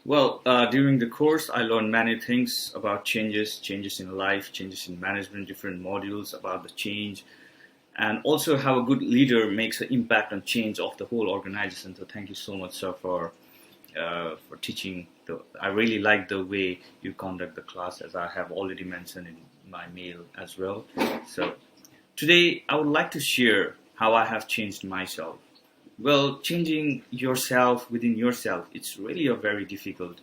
Well, during the course, I learned many things about changes in life, changes in management, different modules about the change, and also how a good leader makes an impact on change of the whole organization. So, thank you so much, sir, for teaching. I really like the way you conduct the class, as I have already mentioned in my mail as well. So, today I would like to share how I have changed myself. Well, changing yourself within yourself, it's really a very difficult.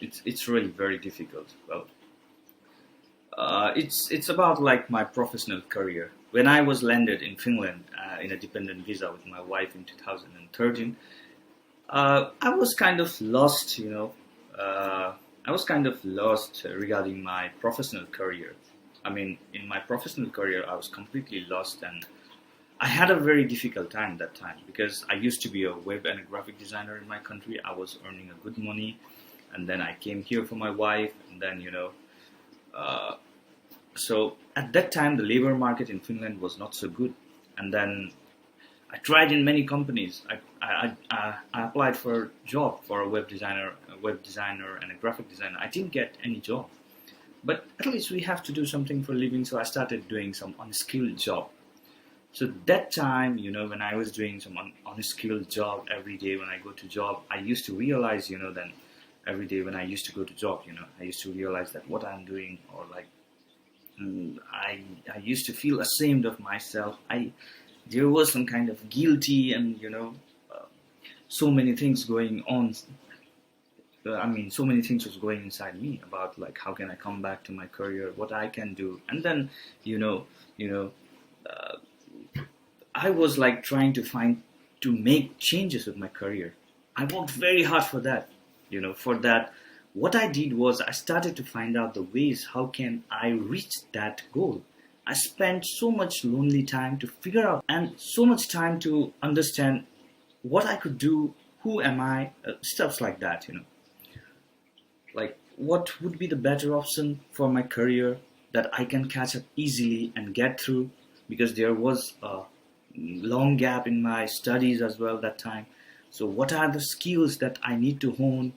It's really very difficult. Well, it's about like my professional career. When I was landed in Finland in a dependent visa with my wife in 2013, I was kind of lost. I was kind of lost regarding my professional career. I mean, in my professional career, I was completely lost, and I had a very difficult time that time because I used to be a web and a graphic designer in my country. I was earning a good money, and then I came here for my wife, and then uh, so at that time the labor market in Finland was not so good, and then I tried in many companies. I applied for a job for a web designer and a graphic designer. I didn't get any job, but at least we have to do something for a living. So I started doing some unskilled job. So that time, when I was doing some unskilled job every day when I go to job, I used to realize, then every day when I used to go to job, I used to realize that what I'm doing, or like, I used to feel ashamed of myself. There was some kind of guilty, and so many things going on. So many things was going inside me about like how can I come back to my career, what I can do, and then you know, you know. Uh, I was like trying to make changes with my career. I worked very hard for that. For that, what I did was I started to find out the ways how can I reach that goal. I spent so much lonely time to figure out and so much time to understand what I could do, who am I, stuff like that. Like what would be the better option for my career that I can catch up easily and get through, because there was a long gap in my studies as well that time. So what are the skills that I need to hone,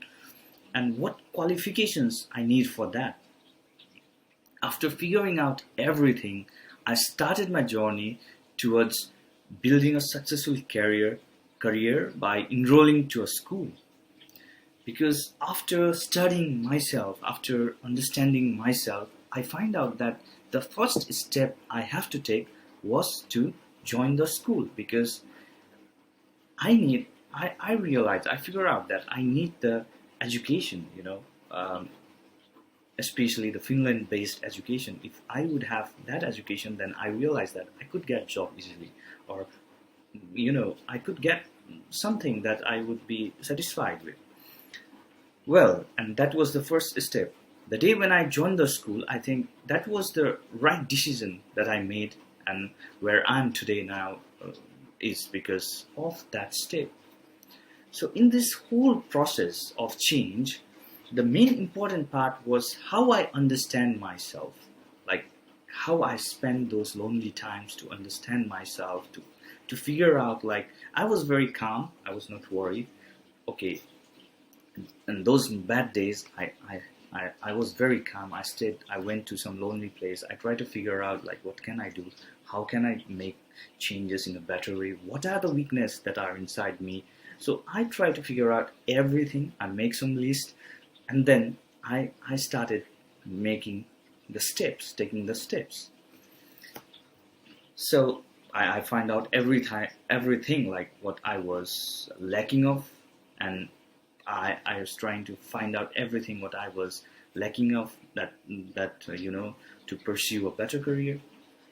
and what qualifications I need for that? After figuring out everything, I started my journey towards building a successful career by enrolling to a school. Because after studying myself, after understanding myself, I find out that the first step I have to take was to join the school, because I realized, I figure out that I need the education, especially the Finland based education. If I would have that education, then I realized that I could get a job easily, or I could get something that I would be satisfied with. Well, and that was the first step. The day when I joined the school, I think that was the right decision that I made, and where I'm today now is because of that step. So, in this whole process of change, the main important part was how I understand myself, like how I spend those lonely times to understand myself, to figure out, like, I was very calm, I was not worried. Okay, and those bad days, I was very calm. I went to some lonely place. I tried to figure out like what can I do, how can I make changes in a better way, what are the weaknesses that are inside me. So I try to figure out everything. I make some list, and then I started making the steps, taking the steps. So I find out everything like what I was lacking of, and I was trying to find out everything what I was lacking of, that to pursue a better career.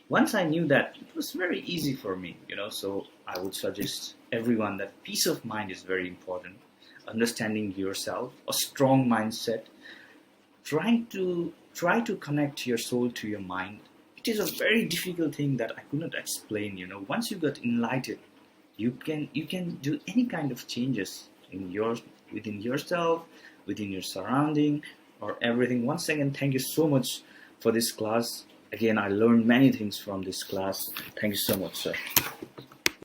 Once I knew that, it was very easy for me. So I would suggest everyone that peace of mind is very important. Understanding yourself, a strong mindset, try to connect your soul to your mind. It is a very difficult thing that I could not explain. Once you get enlightened, you can do any kind of changes within yourself, within your surrounding, or everything. Once again, thank you so much for this class. Again, I learned many things from this class. Thank you so much, sir.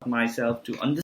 Myself to understand